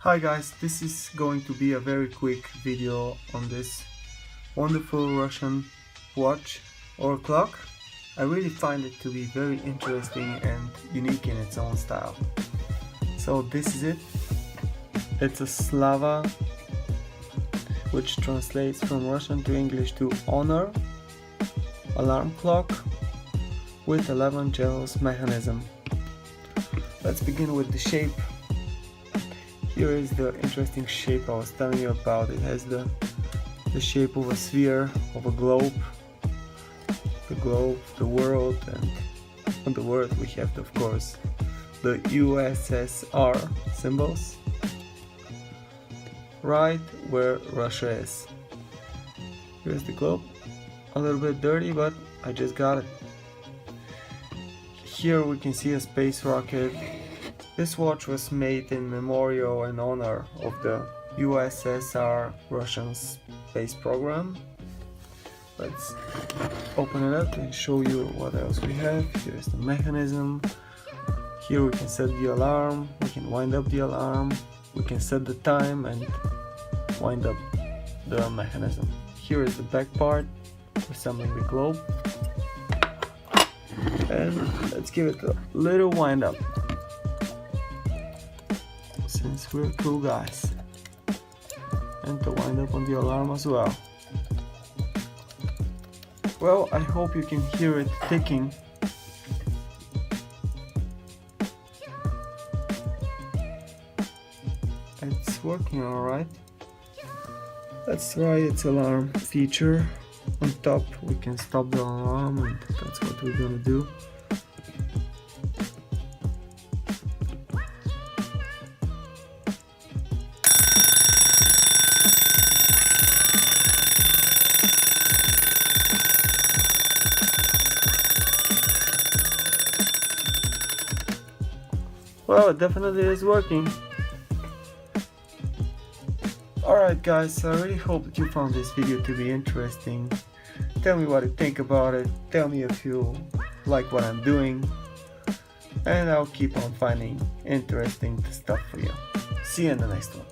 Hi guys, this is going to be a very quick video on this wonderful Russian watch or clock. I really find it to be very interesting and unique in its own style. So this is it. It's a SLAVA, which translates from Russian to English to honor alarm clock with 11 gels mechanism. Let's begin with the shape. Here is the interesting shape I was telling you about. It has the shape of a sphere, of a globe. The globe, the world, and on the world we have, of course, the USSR symbols, right where Russia is. Here's the globe, a little bit dirty, but I just got it. Here we can see a space rocket. This watch was made in memorial and honor of the USSR Russian space program. Let's open it up and show you what else we have. Here's the mechanism. Here we can set the alarm, we can wind up the alarm, we can set the time and wind up the mechanism. Here is the back part, resembling the globe. And let's give it a little wind up, since we're cool guys, and to wind up on the alarm as well. Well, I hope you can hear it ticking. It's working alright. Let's try its alarm feature. On top we can stop the alarm, and that's what we're gonna do. Well, it definitely is working. Alright guys, I really hope that you found this video to be interesting. Tell me what you think about it, tell me if you like what I'm doing, and I'll keep on finding interesting stuff for you. See you in the next one.